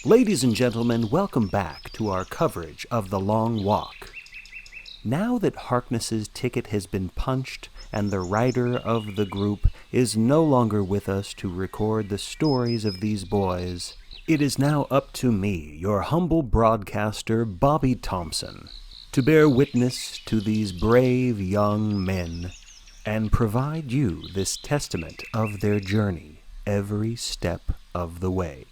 Ladies and gentlemen, welcome back to our coverage of The Long Walk. Now that Harkness's ticket has been punched and the writer of the group is no longer with us to record the stories of these boys, it is now up to me, your humble broadcaster, Bobby Thompson, to bear witness to these brave young men and provide you this testament of their journey every step of the way.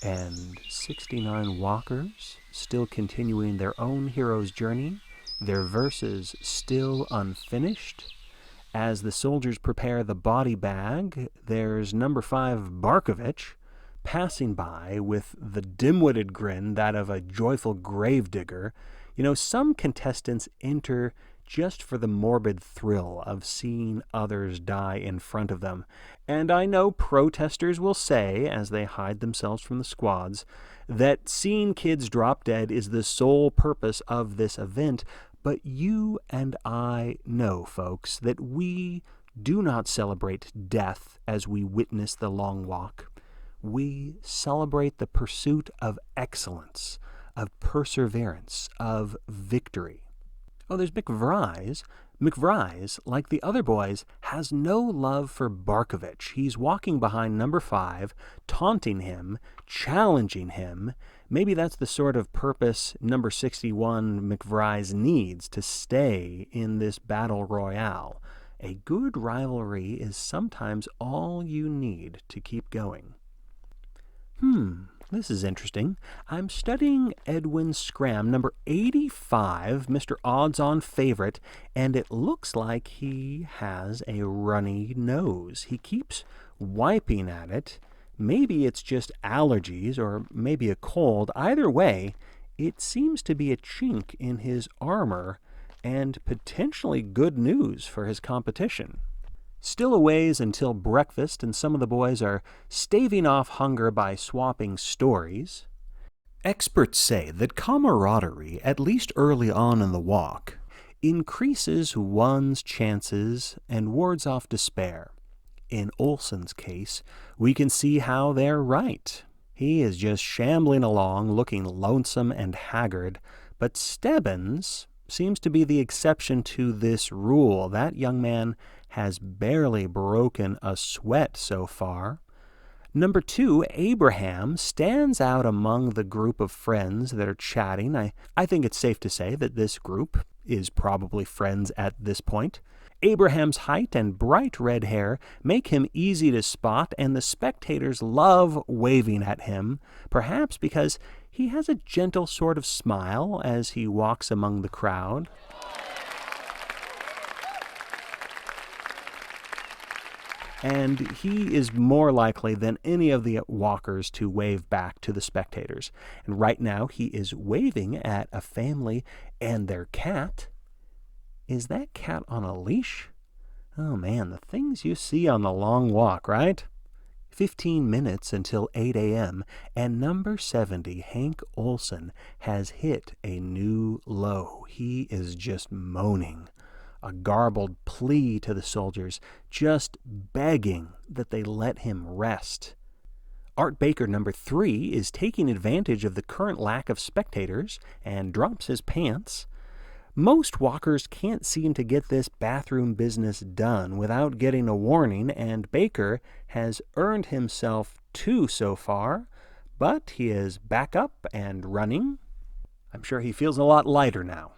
And 69 walkers still continuing their own hero's journey, their verses still unfinished. As the soldiers prepare the body bag, there's number 5 Barkovich passing by with the dim-witted grin, that of a joyful gravedigger. You know, some contestants enter just for the morbid thrill of seeing others die in front of them. And I know protesters will say, as they hide themselves from the squads, that seeing kids drop dead is the sole purpose of this event, but you and I know, folks, that we do not celebrate death as we witness the long walk. We celebrate the pursuit of excellence, of perseverance, of victory. Oh, there's McVries. McVries, like the other boys, has no love for Barkovich. He's walking behind number 5, taunting him, challenging him. Maybe that's the sort of purpose number 61 McVries needs to stay in this battle royale. A good rivalry is sometimes all you need to keep going. This is interesting. I'm studying Edwin Scram, number 85, Mr. Odds-on favorite, and it looks like he has a runny nose. He keeps wiping at it. Maybe it's just allergies or maybe a cold. Either way, it seems to be a chink in his armor and potentially good news for his competition. Still a ways until breakfast, and some of the boys are staving off hunger by swapping stories. Experts say that camaraderie, at least early on in the walk, increases one's chances and wards off despair. In Olson's case, we can see how they're right. He is just shambling along, looking lonesome and haggard, but Stebbins seems to be the exception to this rule. That young man has barely broken a sweat so far. Number 2, Abraham, stands out among the group of friends that are chatting. I think it's safe to say that this group is probably friends at this point. Abraham's height and bright red hair make him easy to spot, and the spectators love waving at him, perhaps because he has a gentle sort of smile as he walks among the crowd. And he is more likely than any of the walkers to wave back to the spectators. And right now he is waving at a family and their cat. Is that cat on a leash? Oh man, the things you see on the long walk, right? 15 minutes until 8 a.m., and number 70, Hank Olson, has hit a new low. He is just moaning. A garbled plea to the soldiers, just begging that they let him rest. Art Baker, number 3, is taking advantage of the current lack of spectators and drops his pants. Most walkers can't seem to get this bathroom business done without getting a warning, and Baker has earned himself 2 so far, but he is back up and running. I'm sure he feels a lot lighter now.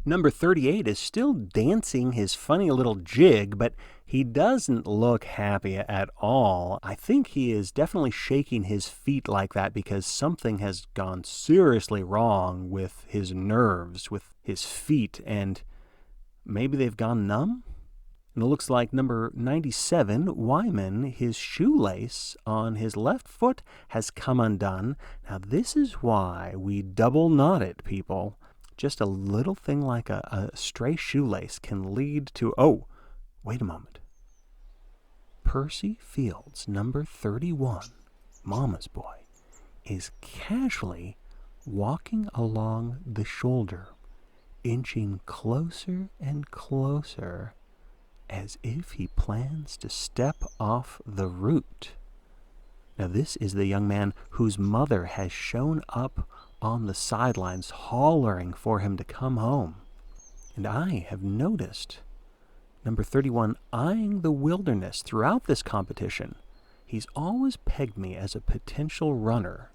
Number 38 is still dancing his funny little jig, but he doesn't look happy at all. I think he is definitely shaking his feet like that because something has gone seriously wrong with his nerves, with his feet, and maybe they've gone numb? And it looks like number 97, Wyman, his shoelace on his left foot has come undone. Now this is why we double knot it, people. Just a little thing like a stray shoelace can lead to... Oh, wait a moment. Percy Fields, number 31, Mama's boy, is casually walking along the shoulder, inching closer and closer, as if he plans to step off the route. Now this is the young man whose mother has shown up on the sidelines hollering for him to come home. And I have noticed number 31 eyeing the wilderness throughout this competition. He's always pegged me as a potential runner.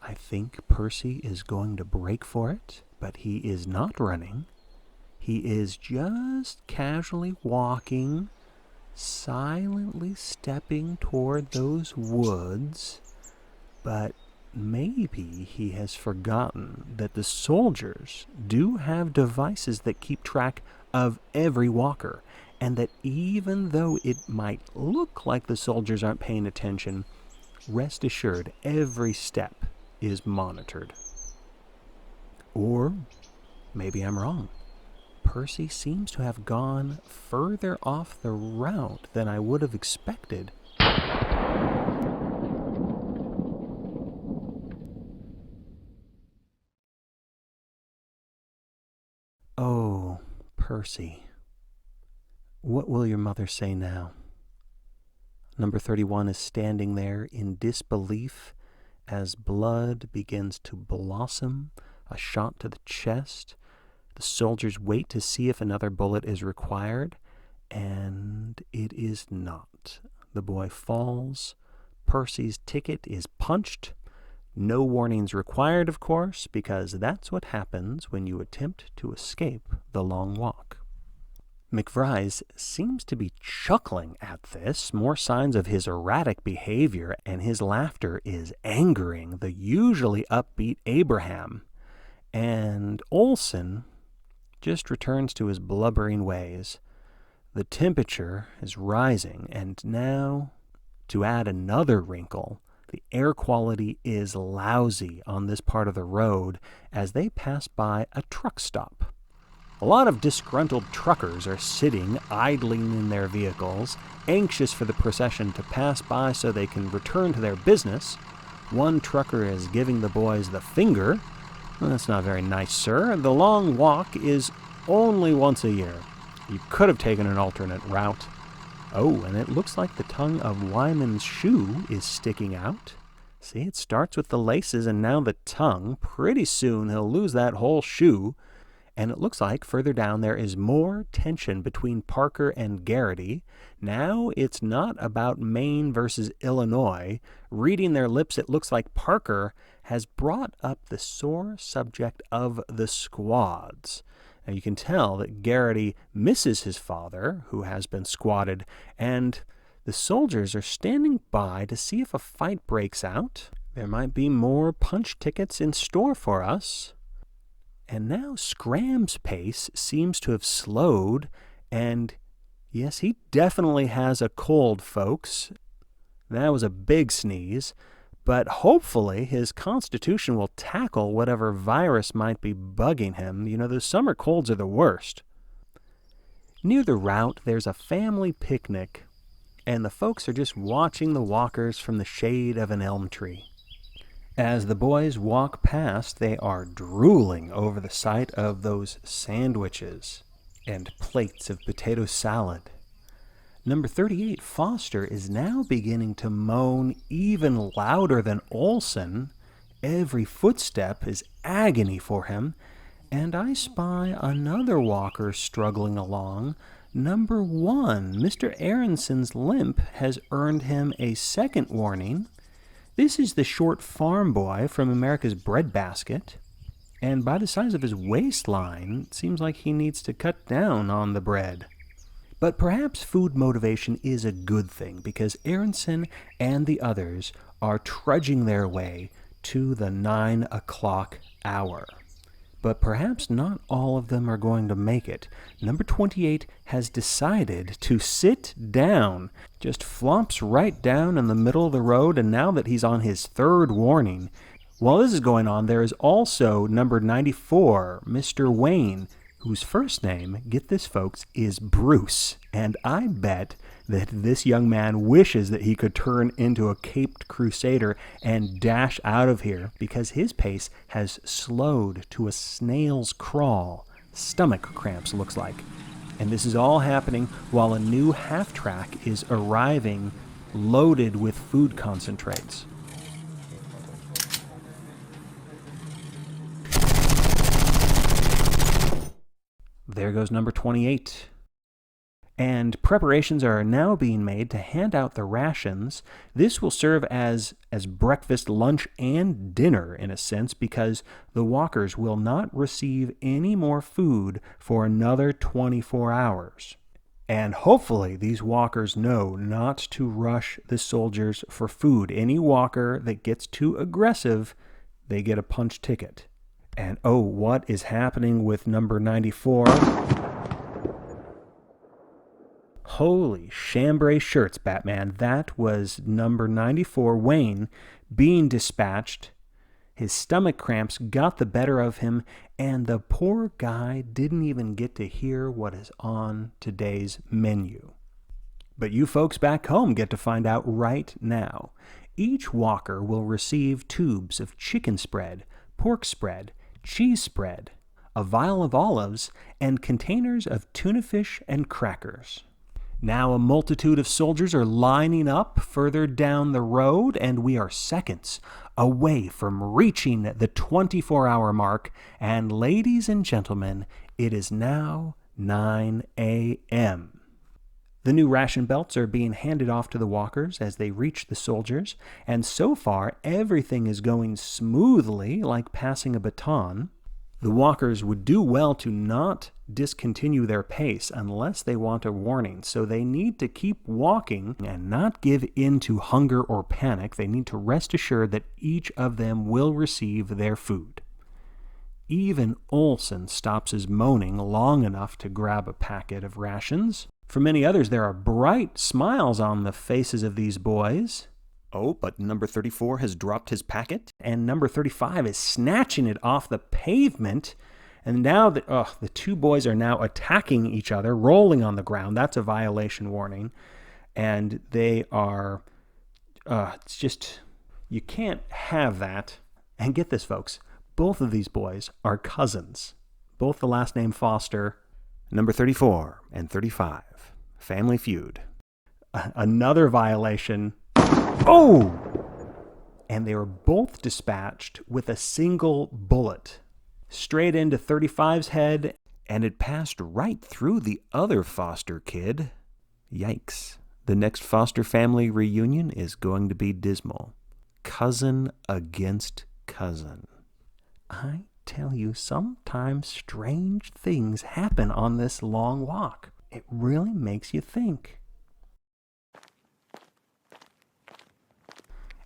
I think Percy is going to break for it, but he is not running. He is just casually walking, silently stepping toward those woods, but maybe he has forgotten that the soldiers do have devices that keep track of every walker, and that even though it might look like the soldiers aren't paying attention, rest assured every step is monitored. Or maybe I'm wrong. Percy seems to have gone further off the route than I would have expected. Oh, Percy, what will your mother say now? Number 31 is standing there in disbelief as blood begins to blossom, a shot to the chest. The soldiers wait to see if another bullet is required, and it is not. The boy falls. Percy's ticket is punched. No warnings required, of course, because that's what happens when you attempt to escape the long walk. McVries seems to be chuckling at this, more signs of his erratic behavior, and his laughter is angering the usually upbeat Abraham. And Olson just returns to his blubbering ways. The temperature is rising, and now, to add another wrinkle, the air quality is lousy on this part of the road as they pass by a truck stop. A lot of disgruntled truckers are sitting, idling in their vehicles, anxious for the procession to pass by so they can return to their business. One trucker is giving the boys the finger. Well, that's not very nice, sir. The long walk is only once a year. You could have taken an alternate route. Oh, and it looks like the tongue of Wyman's shoe is sticking out. See, it starts with the laces and now the tongue. Pretty soon he'll lose that whole shoe. And it looks like further down there is more tension between Parker and Garraty. Now it's not about Maine versus Illinois. Reading their lips, it looks like Parker has brought up the sore subject of the squads. Now you can tell that Garraty misses his father, who has been squatted, and the soldiers are standing by to see if a fight breaks out. There might be more punch tickets in store for us. And now Scram's pace seems to have slowed, and yes, he definitely has a cold, folks. That was a big sneeze, but hopefully his constitution will tackle whatever virus might be bugging him. You know, those summer colds are the worst. Near the route, there's a family picnic, and the folks are just watching the walkers from the shade of an elm tree. As the boys walk past, they are drooling over the sight of those sandwiches and plates of potato salad. Number 38, Foster, is now beginning to moan even louder than Olson. Every footstep is agony for him, and I spy another walker struggling along. Number 1, Mr. Aronson's limp has earned him a second warning. This is the short farm boy from America's Breadbasket, and by the size of his waistline, it seems like he needs to cut down on the bread. But perhaps food motivation is a good thing, because Aronson and the others are trudging their way to the 9 o'clock hour. But perhaps not all of them are going to make it. Number 28 has decided to sit down, just flumps right down in the middle of the road, and now that he's on his third warning, while this is going on, there is also number 94, Mr. Wayne, whose first name, get this folks, is Bruce. And I bet that this young man wishes that he could turn into a caped crusader and dash out of here, because his pace has slowed to a snail's crawl. Stomach cramps, looks like. And this is all happening while a new half-track is arriving loaded with food concentrates. There goes number 28. And preparations are now being made to hand out the rations. This will serve as breakfast, lunch, and dinner in a sense, because the walkers will not receive any more food for another 24 hours. And hopefully these walkers know not to rush the soldiers for food. Any walker that gets too aggressive, they get a punch ticket. And oh, what is happening with number 94? Holy chambray shirts, Batman. That was number 94, Wayne, being dispatched. His stomach cramps got the better of him, and the poor guy didn't even get to hear what is on today's menu. But you folks back home get to find out right now. Each walker will receive tubes of chicken spread, pork spread, cheese spread, a vial of olives, and containers of tuna fish and crackers. Now a multitude of soldiers are lining up further down the road, and we are seconds away from reaching the 24-hour mark. And ladies and gentlemen, it is now 9 a.m. The new ration belts are being handed off to the walkers as they reach the soldiers, and so far everything is going smoothly, like passing a baton. The walkers would do well to not discontinue their pace unless they want a warning, so they need to keep walking and not give in to hunger or panic. They need to rest assured that each of them will receive their food. Even Olson stops his moaning long enough to grab a packet of rations. For many others, there are bright smiles on the faces of these boys. Oh, but number 34 has dropped his packet, and number 35 is snatching it off the pavement. And now the two boys are now attacking each other, rolling on the ground. That's a violation warning. And they are, it's just, you can't have that. And get this, folks, both of these boys are cousins. Both the last name Foster. Number 34 and 35, Family Feud. Another violation. Oh! And they were both dispatched with a single bullet. Straight into 35's head, and it passed right through the other Foster kid. Yikes. The next Foster family reunion is going to be dismal. Cousin against cousin. I tell you, sometimes strange things happen on this long walk. It really makes you think.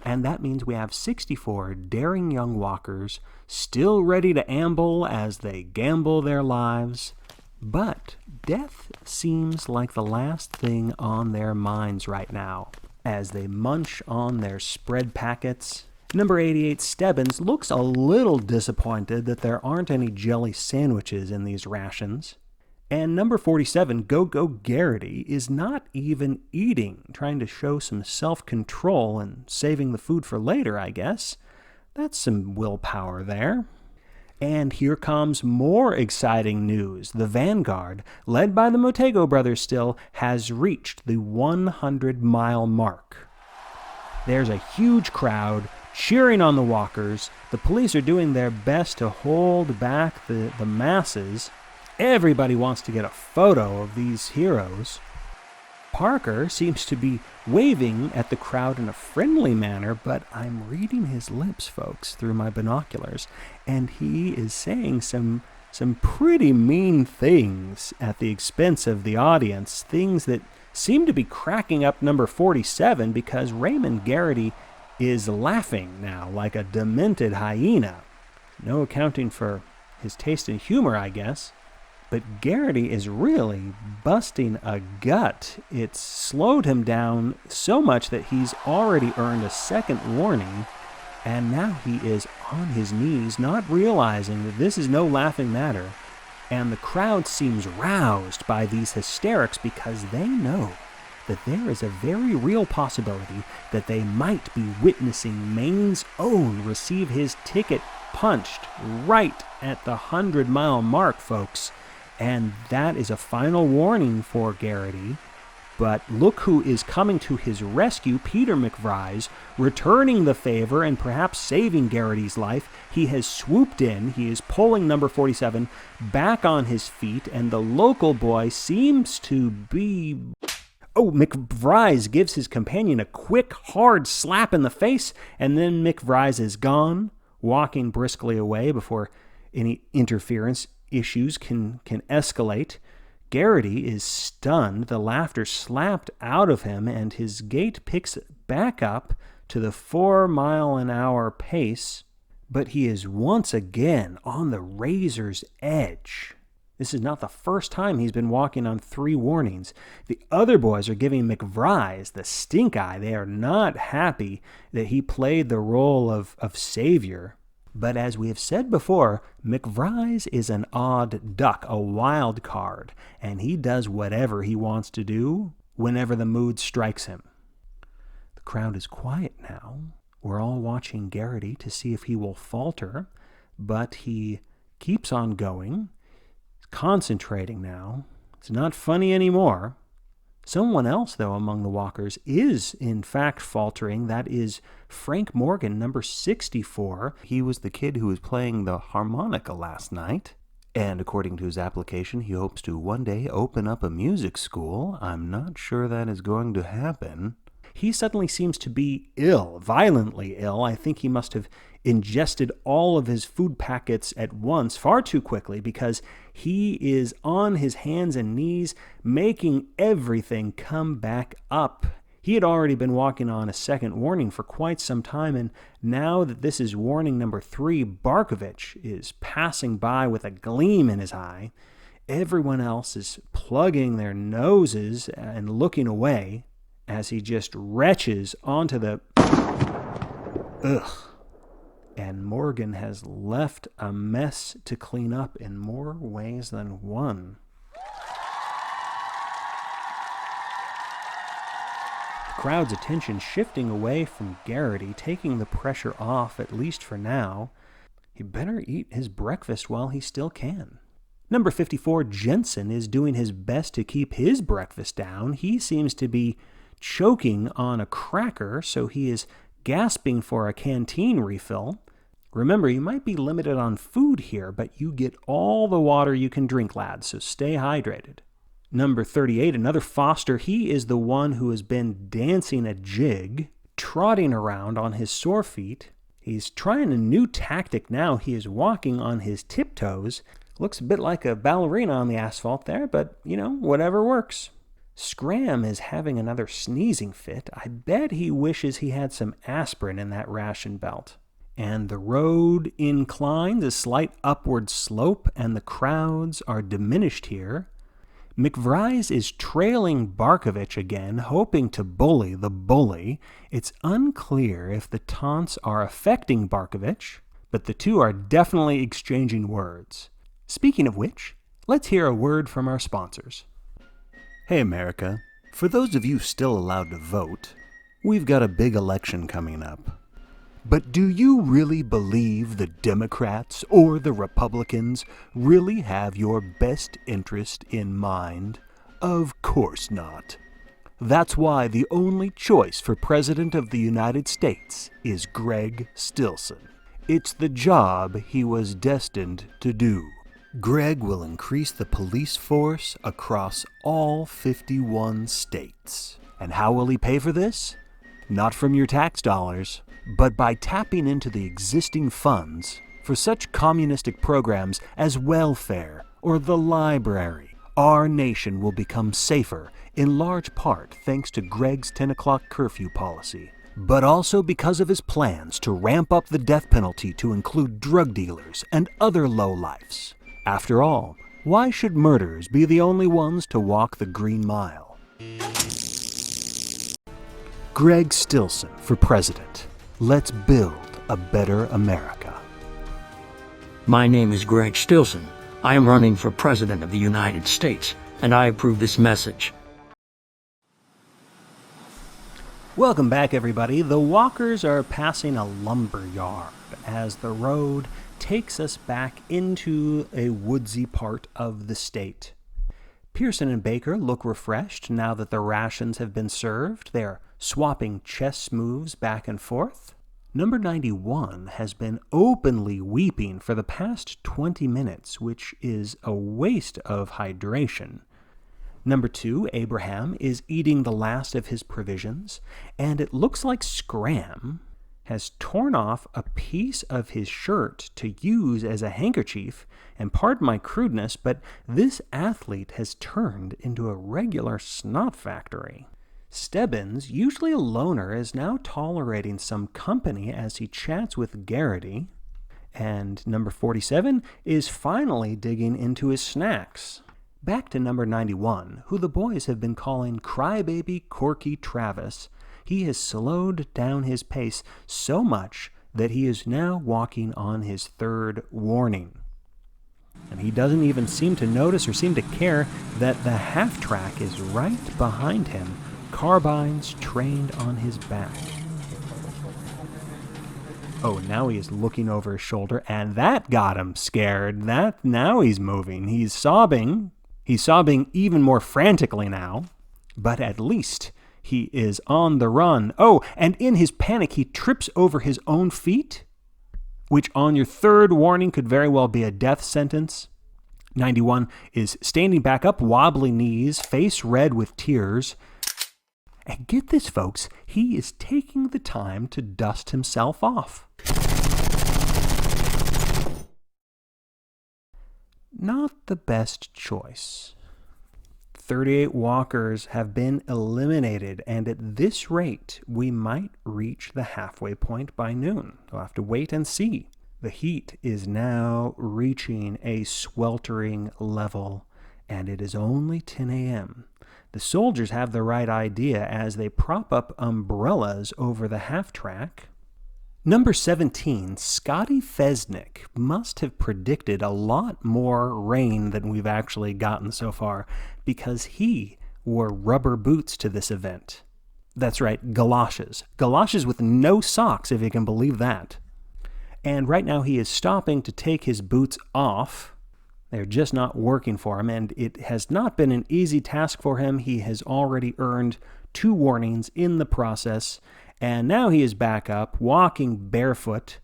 And that means we have 64 daring young walkers still ready to amble as they gamble their lives. But death seems like the last thing on their minds right now as they munch on their spread packets. Number 88, Stebbins, looks a little disappointed that there aren't any jelly sandwiches in these rations. And number 47, Go-Go Garraty, is not even eating, trying to show some self-control and saving the food for later, I guess. That's some willpower there. And here comes more exciting news. The vanguard, led by the Motego brothers still, has reached the 100-mile mark. There's a huge crowd cheering on the walkers. The police are doing their best to hold back the masses. Everybody wants to get a photo of these heroes. Parker seems to be waving at the crowd in a friendly manner, but I'm reading his lips, folks, through my binoculars, and he is saying some pretty mean things at the expense of the audience, things that seem to be cracking up number 47 because Raymond Garraty is laughing now like a demented hyena. No accounting for his taste in humor, I guess. But Garraty is really busting a gut. It's slowed him down so much that he's already earned a second warning, and now he is on his knees, not realizing that this is no laughing matter. And the crowd seems roused by these hysterics because they know that there is a very real possibility that they might be witnessing Maine's own receive his ticket punched right at the 100-mile mark, folks. And that is a final warning for Garraty. But look who is coming to his rescue, Peter McVries, returning the favor and perhaps saving Garraty's life. He has swooped in. He is pulling number 47 back on his feet, and the local boy seems to be... Oh, McVries gives his companion a quick, hard slap in the face, and then McVries is gone, walking briskly away before any interference issues can escalate. Garraty is stunned, the laughter slapped out of him, and his gait picks back up to the 4-mile-an-hour pace, but he is once again on the razor's edge. This is not the first time he's been walking on 3 warnings. The other boys are giving McVries the stink eye. They are not happy that he played the role of savior. But as we have said before, McVries is an odd duck, a wild card, and he does whatever he wants to do whenever the mood strikes him. The crowd is quiet now. We're all watching Garraty to see if he will falter, but he keeps on going. He's concentrating now. It's not funny anymore. Someone else, though, among the walkers is, in fact, faltering. That is Frank Morgan, number 64. He was the kid who was playing the harmonica last night. And according to his application, he hopes to one day open up a music school. I'm not sure that is going to happen. He suddenly seems to be ill, violently ill. I think he must have ingested all of his food packets at once, far too quickly, because he is on his hands and knees, making everything come back up. He had already been walking on a second warning for quite some time, and now that this is warning number 3, Barkovich is passing by with a gleam in his eye. Everyone else is plugging their noses and looking away as he just retches onto the... Ugh. And Morgan has left a mess to clean up in more ways than one. The crowd's attention shifting away from Garraty, taking the pressure off, at least for now. He better eat his breakfast while he still can. Number 54, Jensen, is doing his best to keep his breakfast down. He seems to be choking on a cracker, so he is gasping for a canteen refill. Remember, you might be limited on food here, but you get all the water you can drink, lads, so stay hydrated. Number 38, another Foster. He is the one who has been dancing a jig, trotting around on his sore feet. He's trying a new tactic now. He is walking on his tiptoes. Looks a bit like a ballerina on the asphalt there, but, whatever works. Scram is having another sneezing fit. I bet he wishes he had some aspirin in that ration belt. And the road inclines, a slight upward slope, and the crowds are diminished here. McVries is trailing Barkovich again, hoping to bully the bully. It's unclear if the taunts are affecting Barkovich, but the two are definitely exchanging words. Speaking of which, let's hear a word from our sponsors. Hey America, for those of you still allowed to vote, we've got a big election coming up. But do you really believe the Democrats or the Republicans really have your best interest in mind? Of course not. That's why the only choice for President of the United States is Greg Stilson. It's the job he was destined to do. Greg will increase the police force across all 51 states. And how will he pay for this? Not from your tax dollars, but by tapping into the existing funds for such communistic programs as welfare or the library. Our nation will become safer, in large part thanks to Greg's 10 o'clock curfew policy, but also because of his plans to ramp up the death penalty to include drug dealers and other lowlifes. After all, why should murderers be the only ones to walk the Green Mile? Greg Stilson for president. Let's build a better America. My name is Greg Stilson. I am running for President of the United States, and I approve this message. Welcome back, everybody. The walkers are passing a lumber yard as the road takes us back into a woodsy part of the state. Pearson and Baker look refreshed now that the rations have been served. They are swapping chess moves back and forth. Number 91 has been openly weeping for the past 20 minutes, which is a waste of hydration. Number 2, Abraham, is eating the last of his provisions, and it looks like Scram has torn off a piece of his shirt to use as a handkerchief, and pardon my crudeness, but this athlete has turned into a regular snot factory. Stebbins, usually a loner, is now tolerating some company as he chats with Garraty, and number 47 is finally digging into his snacks. Back to number 91, who the boys have been calling Crybaby Corky Travis. He has slowed down his pace so much that he is now walking on his third warning. And he doesn't even seem to notice or seem to care that the half-track is right behind him, carbines trained on his back. Oh, now he is looking over his shoulder, and that got him scared. Now he's moving. He's sobbing. He's sobbing even more frantically now, but at least he is on the run. Oh, and in his panic, he trips over his own feet, which on your third warning could very well be a death sentence. 91 is standing back up, wobbly knees, face red with tears. And get this, folks, he is taking the time to dust himself off. Not the best choice. 38 walkers have been eliminated, and at this rate, we might reach the halfway point by noon. We'll have to wait and see. The heat is now reaching a sweltering level, and it is only 10 a.m. The soldiers have the right idea as they prop up umbrellas over the half-track. Number 17, Scotty Fesnick, must have predicted a lot more rain than we've actually gotten so far, because he wore rubber boots to this event. That's right, galoshes. Galoshes with no socks, if you can believe that. And right now he is stopping to take his boots off. They're just not working for him, and it has not been an easy task for him. He has already earned 2 warnings in the process, and now he is back up, walking barefoot.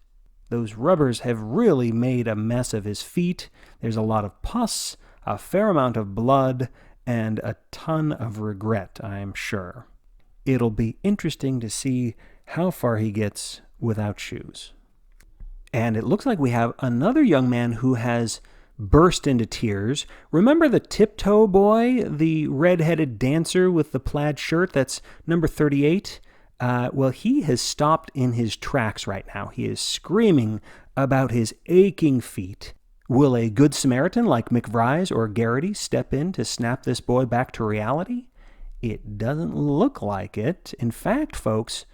Those rubbers have really made a mess of his feet. There's a lot of pus, a fair amount of blood, and a ton of regret, I am sure. It'll be interesting to see how far he gets without shoes. And it looks like we have another young man who has burst into tears. Remember the tiptoe boy, the red-headed dancer with the plaid shirt? That's number 38. Well, he has stopped in his tracks right now. He is screaming about his aching feet. Will a good Samaritan like McVries or Garraty step in to snap this boy back to reality? It doesn't look like it. In fact, folks,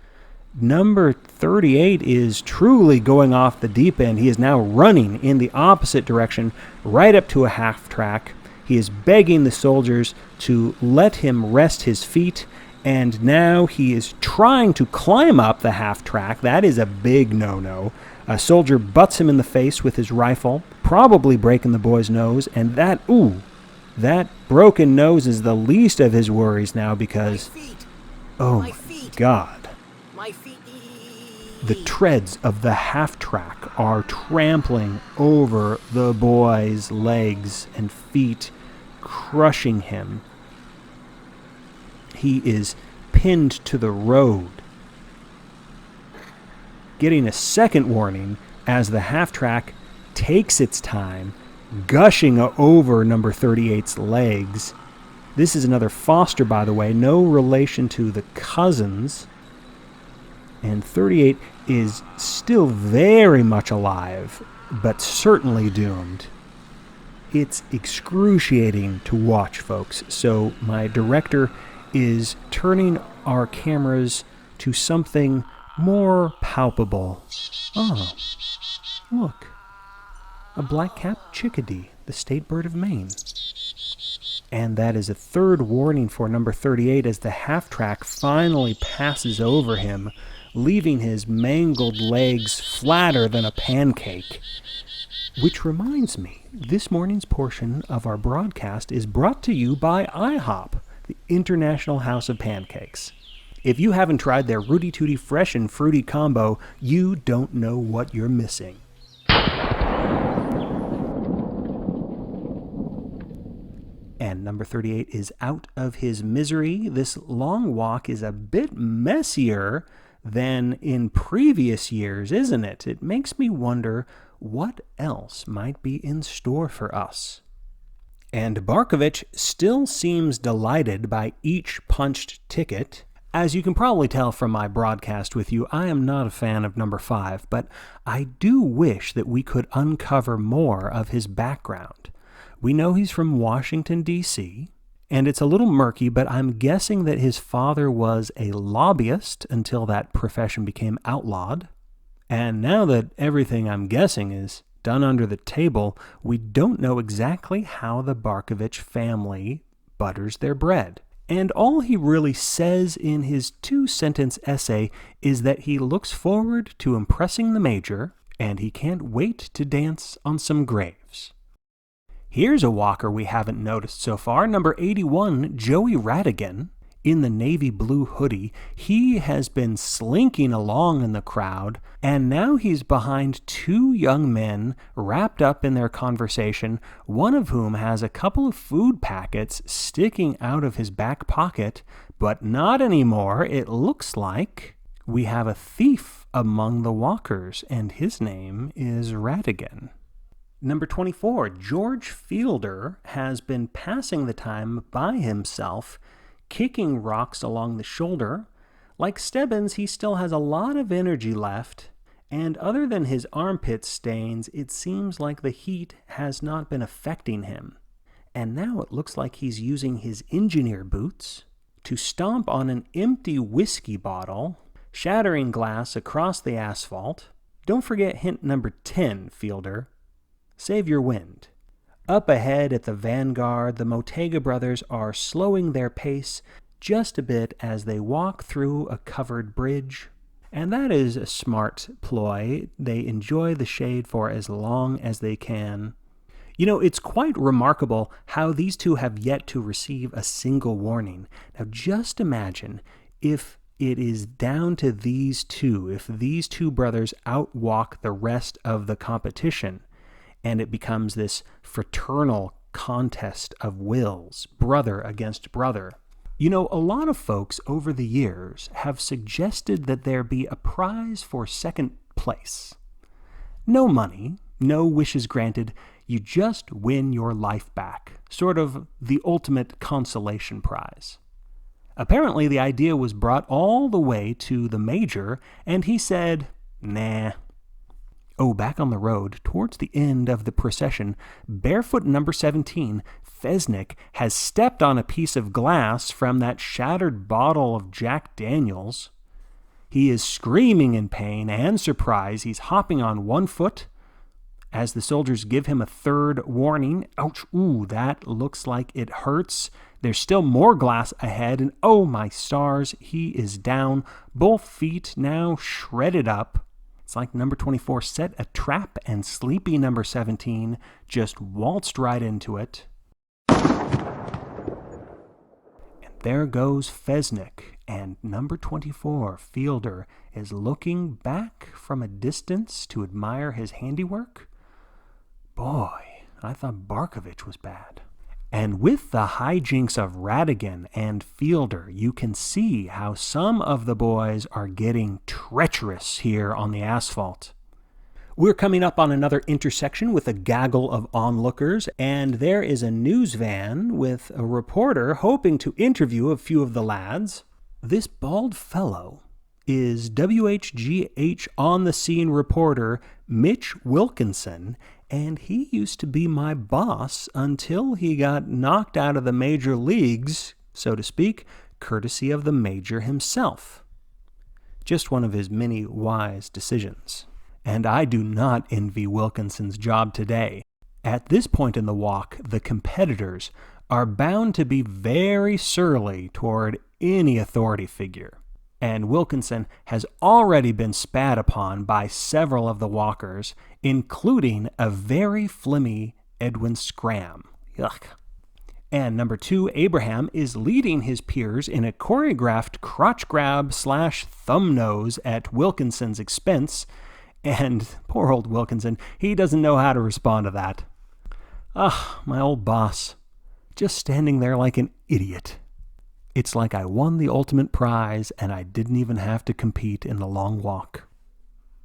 number 38 is truly going off the deep end. He is now running in the opposite direction, right up to a half-track. He is begging the soldiers to let him rest his feet, and now he is trying to climb up the half-track. That is a big no-no. A soldier butts him in the face with his rifle, probably breaking the boy's nose, and that broken nose is the least of his worries now because, my God. The treads of the half-track are trampling over the boy's legs and feet, crushing him. He is pinned to the road, getting a second warning as the half-track takes its time, gushing over number 38's legs. This is another foster, by the way, no relation to the cousins. And 38 is still very much alive, but certainly doomed. It's excruciating to watch, folks. So my director is turning our cameras to something more palpable. Oh, look. A black-capped chickadee, the state bird of Maine. And that is a third warning for number 38 as the half-track finally passes over him, leaving his mangled legs flatter than a pancake. Which reminds me, this morning's portion of our broadcast is brought to you by IHOP, the International House of Pancakes. If you haven't tried their Rooty Tooty Fresh and Fruity combo, you don't know what you're missing. And number 38 is Out of His Misery. This long walk is a bit messier than in previous years, isn't it? It makes me wonder what else might be in store for us. And Barkovich still seems delighted by each punched ticket. As you can probably tell from my broadcast with you, I am not a fan of number 5, but I do wish that we could uncover more of his background. We know he's from Washington, D.C., and it's a little murky, but I'm guessing that his father was a lobbyist until that profession became outlawed. And now that everything I'm guessing is done under the table, we don't know exactly how the Barkovich family butters their bread. And all he really says in his 2-sentence essay is that he looks forward to impressing the major, and he can't wait to dance on some graves. Here's a walker we haven't noticed so far, number 81, Joey Radigan. In the navy blue hoodie, he has been slinking along in the crowd, and now he's behind 2 young men wrapped up in their conversation, one of whom has a couple of food packets sticking out of his back pocket, but not anymore. It looks like we have a thief among the walkers, and his name is Radigan. Number 24, George Fielder has been passing the time by himself, kicking rocks along the shoulder. Like Stebbins, he still has a lot of energy left, and other than his armpit stains, it seems like the heat has not been affecting him. And now it looks like he's using his engineer boots to stomp on an empty whiskey bottle, shattering glass across the asphalt. Don't forget hint number 10, Fielder. Save your wind. Up ahead at the vanguard, the Motega brothers are slowing their pace just a bit as they walk through a covered bridge. And that is a smart ploy. They enjoy the shade for as long as they can. You know, it's quite remarkable how these two have yet to receive a single warning. Now just imagine if it is down to these two, if these two brothers outwalk the rest of the competition, and it becomes this fraternal contest of wills, brother against brother. You know, a lot of folks over the years have suggested that there be a prize for second place. No money, no wishes granted, you just win your life back, sort of the ultimate consolation prize. Apparently the idea was brought all the way to the major, and he said, nah. Oh, back on the road, towards the end of the procession, barefoot number 17, Fesnik, has stepped on a piece of glass from that shattered bottle of Jack Daniels. He is screaming in pain and surprise. He's hopping on one foot as the soldiers give him a third warning. Ouch, ooh, that looks like it hurts. There's still more glass ahead, and oh my stars, he is down, both feet now shredded up. It's like number 24 set a trap and sleepy number 17 just waltzed right into it. And there goes Fesnik, and number 24, Fielder, is looking back from a distance to admire his handiwork. Boy, I thought Barkovich was bad. And with the hijinks of Radigan and Fielder, you can see how some of the boys are getting treacherous here on the asphalt. We're coming up on another intersection with a gaggle of onlookers, and there is a news van with a reporter hoping to interview a few of the lads. This bald fellow is WHGH on-the-scene reporter Mitch Wilkinson, and he used to be my boss until he got knocked out of the major leagues, so to speak, courtesy of the major himself. Just one of his many wise decisions. And I do not envy Wilkinson's job today. At this point in the walk, the competitors are bound to be very surly toward any authority figure. And Wilkinson has already been spat upon by several of the walkers, including a very flimmy Edwin Scram. Yuck. And number 2, Abraham is leading his peers in a choreographed crotch grab / thumb nose at Wilkinson's expense. And poor old Wilkinson, he doesn't know how to respond to that. My old boss, just standing there like an idiot. It's like I won the ultimate prize and I didn't even have to compete in the long walk.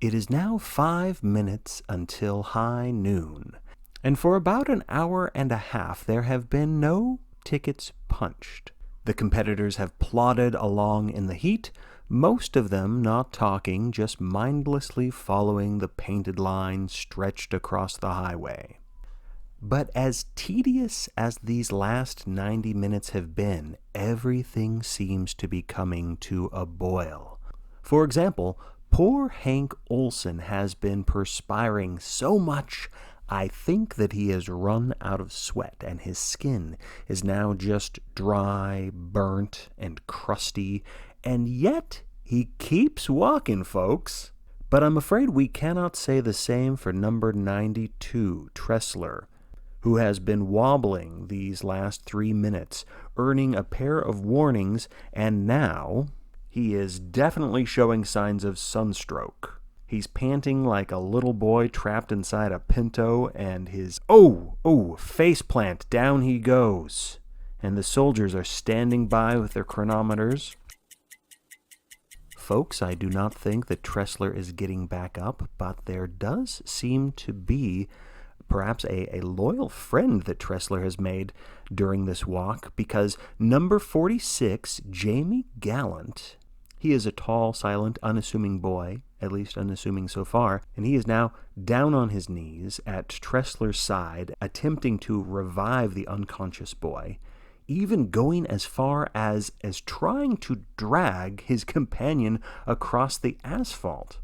It is now 5 minutes until high noon, and for about an hour and a half there have been no tickets punched. The competitors have plodded along in the heat, most of them not talking, just mindlessly following the painted line stretched across the highway. But as tedious as these last 90 minutes have been, everything seems to be coming to a boil. For example, poor Hank Olson has been perspiring so much, I think that he has run out of sweat, and his skin is now just dry, burnt, and crusty, and yet he keeps walking, folks. But I'm afraid we cannot say the same for number 92, Tressler, who has been wobbling these last 3 minutes, earning a pair of warnings, and now he is definitely showing signs of sunstroke. He's panting like a little boy trapped inside a Pinto, and his faceplant, down he goes. And the soldiers are standing by with their chronometers. Folks, I do not think that Tressler is getting back up, but there does seem to be perhaps a loyal friend that Tressler has made during this walk, because number 46, Jamie Gallant, he is a tall, silent, unassuming boy, at least unassuming so far, and he is now down on his knees at Tressler's side, attempting to revive the unconscious boy, even going as far as trying to drag his companion across the asphalt.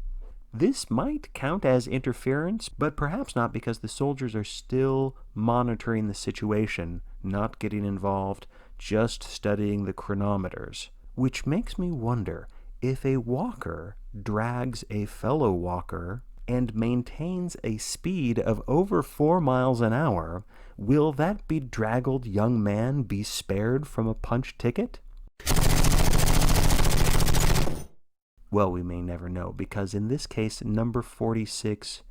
This might count as interference, but perhaps not, because the soldiers are still monitoring the situation, not getting involved, just studying the chronometers. Which makes me wonder, if a walker drags a fellow walker and maintains a speed of over 4 miles an hour, will that bedraggled young man be spared from a punch ticket? Well, we may never know, because in this case, number 46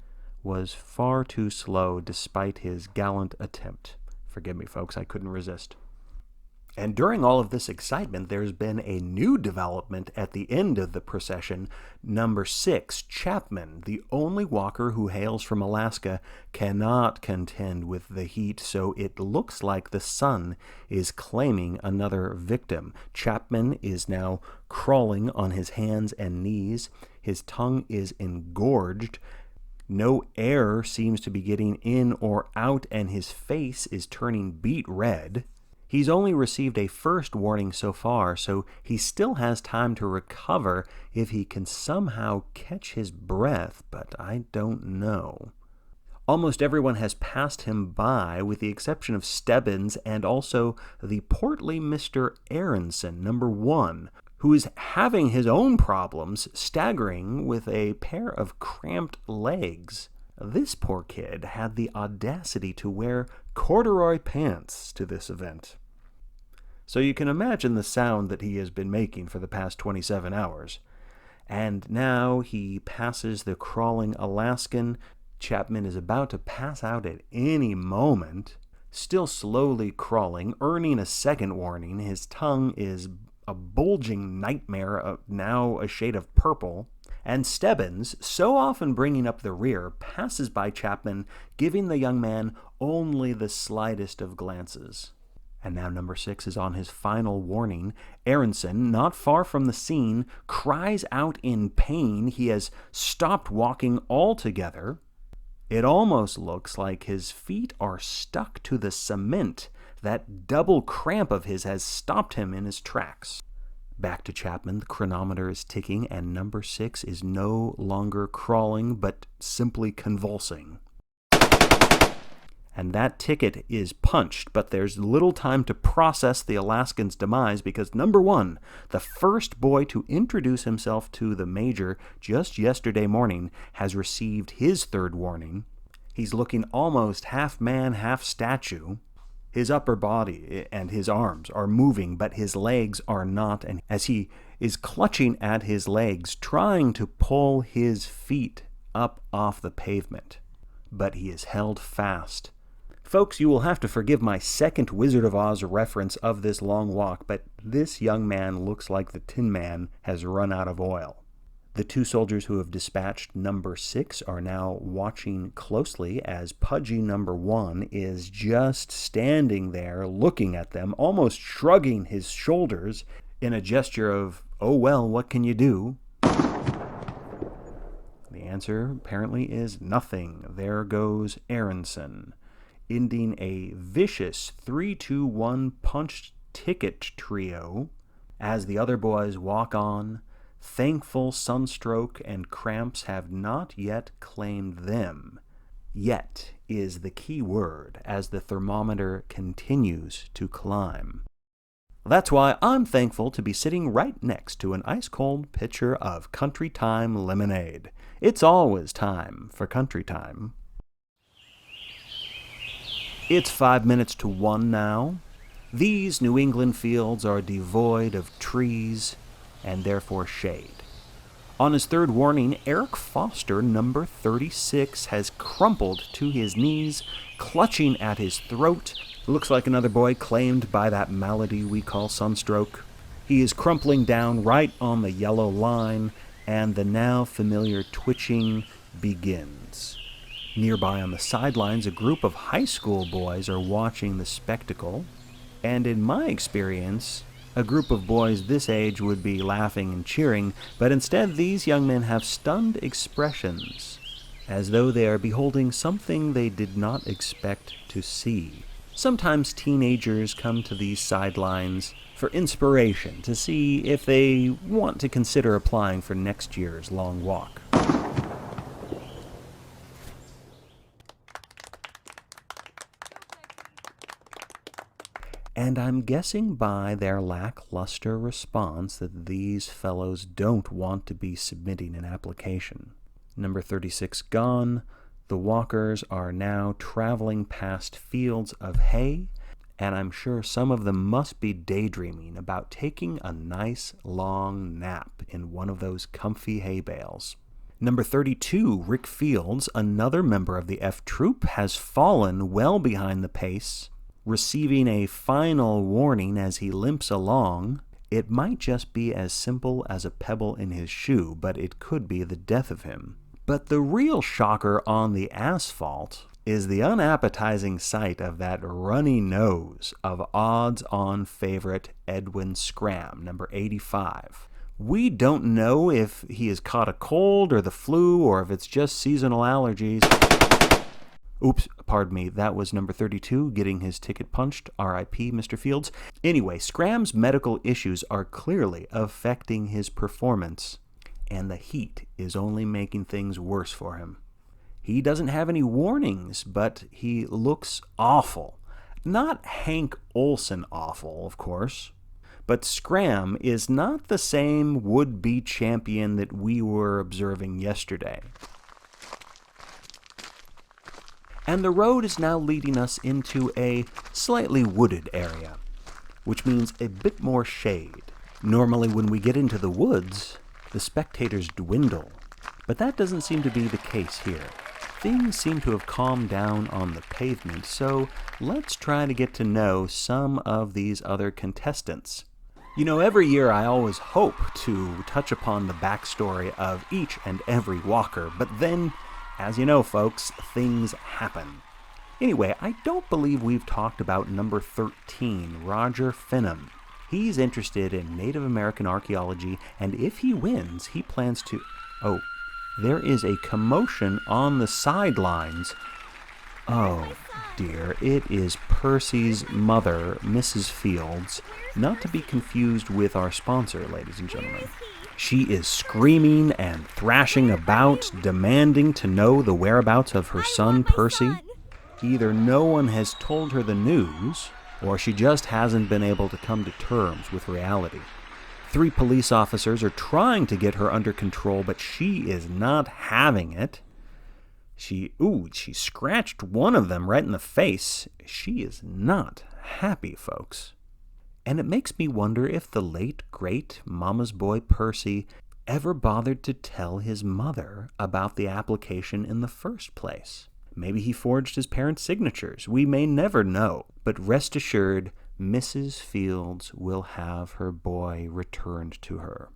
was far too slow despite his gallant attempt. Forgive me, folks, I couldn't resist. And during all of this excitement, there's been a new development at the end of the procession. Number 6, Chapman, the only walker who hails from Alaska, cannot contend with the heat, so it looks like the sun is claiming another victim. Chapman is now crawling on his hands and knees. His tongue is engorged. No air seems to be getting in or out, and his face is turning beet red. He's only received a first warning so far, so he still has time to recover if he can somehow catch his breath, but I don't know. Almost everyone has passed him by, with the exception of Stebbins and also the portly Mr. Aronson, number 1, who is having his own problems, staggering with a pair of cramped legs. This poor kid had the audacity to wear corduroy pants to this event. So you can imagine the sound that he has been making for the past 27 hours. And now he passes the crawling Alaskan. Chapman is about to pass out at any moment, still slowly crawling, earning a second warning. His tongue is a bulging nightmare, now a shade of purple. And Stebbins, so often bringing up the rear, passes by Chapman, giving the young man only the slightest of glances. And now number 6 is on his final warning. Aronson, not far from the scene, cries out in pain. He has stopped walking altogether. It almost looks like his feet are stuck to the cement. That double cramp of his has stopped him in his tracks. Back to Chapman, the chronometer is ticking, and number 6 is no longer crawling, but simply convulsing. And that ticket is punched, but there's little time to process the Alaskan's demise because, number one, the first boy to introduce himself to the major just yesterday morning has received his third warning. He's looking almost half man, half statue. His upper body and his arms are moving, but his legs are not, and as he is clutching at his legs, trying to pull his feet up off the pavement, but he is held fast. Folks, you will have to forgive my second Wizard of Oz reference of this long walk, but this young man looks like the Tin Man has run out of oil. The two soldiers who have dispatched number 6 are now watching closely as pudgy number 1 is just standing there looking at them, almost shrugging his shoulders in a gesture of, oh well, what can you do? The answer apparently is nothing. There goes Aronson, ending a vicious 3-2-1 punch ticket trio as the other boys walk on. Thankful sunstroke and cramps have not yet claimed them. Yet is the key word as the thermometer continues to climb. That's why I'm thankful to be sitting right next to an ice-cold pitcher of Country Time lemonade. It's always time for Country Time. It's 5 minutes to 1 now. These New England fields are devoid of trees and therefore shade. On his third warning, Eric Foster, number 36, has crumpled to his knees, clutching at his throat. Looks like another boy claimed by that malady we call sunstroke. He is crumpling down right on the yellow line, and the now familiar twitching begins. Nearby on the sidelines, a group of high school boys are watching the spectacle, and in my experience, a group of boys this age would be laughing and cheering, but instead these young men have stunned expressions, as though they are beholding something they did not expect to see. Sometimes teenagers come to these sidelines for inspiration to see if they want to consider applying for next year's long walk. And I'm guessing by their lackluster response that these fellows don't want to be submitting an application. Number 36 gone. The walkers are now traveling past fields of hay, and I'm sure some of them must be daydreaming about taking a nice long nap in one of those comfy hay bales. Number 32, Rick Fields, another member of the F Troop, has fallen well behind the pace, receiving a final warning as he limps along. It might just be as simple as a pebble in his shoe, but it could be the death of him. But the real shocker on the asphalt is the unappetizing sight of that runny nose of odds-on favorite Edwin Scram, number 85. We don't know if he has caught a cold or the flu or if it's just seasonal allergies. Oops, pardon me, that was number 32 getting his ticket punched. R.I.P. Mr. Fields. Anyway, Scram's medical issues are clearly affecting his performance, and the heat is only making things worse for him. He doesn't have any warnings, but he looks awful. Not Hank Olson awful, of course, but Scram is not the same would-be champion that we were observing yesterday. And the road is now leading us into a slightly wooded area, which means a bit more shade. Normally when we get into the woods, the spectators dwindle, but that doesn't seem to be the case here. Things seem to have calmed down on the pavement, so let's try to get to know some of these other contestants. You know, every year I always hope to touch upon the backstory of each and every walker, but then, as you know, folks, things happen. Anyway, I don't believe we've talked about number 13, Roger Finham. He's interested in Native American archaeology, and if he wins, he plans to... Oh, there is a commotion on the sidelines. Oh, dear, it is Percy's mother, Mrs. Fields, not to be confused with our sponsor, ladies and gentlemen. She is screaming and thrashing about, demanding to know the whereabouts of her son, Percy. Either no one has told her the news, or she just hasn't been able to come to terms with reality. 3 police officers are trying to get her under control, but she is not having it. She scratched one of them right in the face. She is not happy, folks. And it makes me wonder if the late, great mama's boy Percy ever bothered to tell his mother about the application in the first place. Maybe he forged his parents' signatures. We may never know. But rest assured, Mrs. Fields will have her boy returned to her.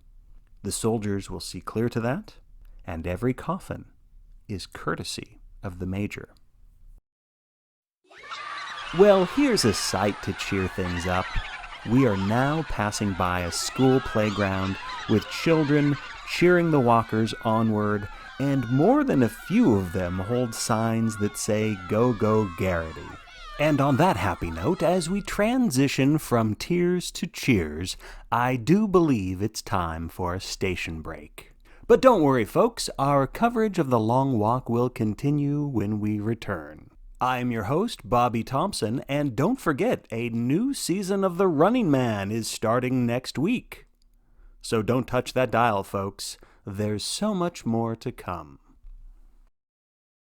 The soldiers will see clear to that, and every coffin is courtesy of the Major. Well, here's a sight to cheer things up. We are now passing by a school playground with children cheering the walkers onward, and more than a few of them hold signs that say, "Go, go, Garraty." And on that happy note, as we transition from tears to cheers, I do believe it's time for a station break. But don't worry, folks, our coverage of the long walk will continue when we return. I'm your host, Bobby Thompson, and don't forget, a new season of The Running Man is starting next week. So don't touch that dial, folks. There's so much more to come.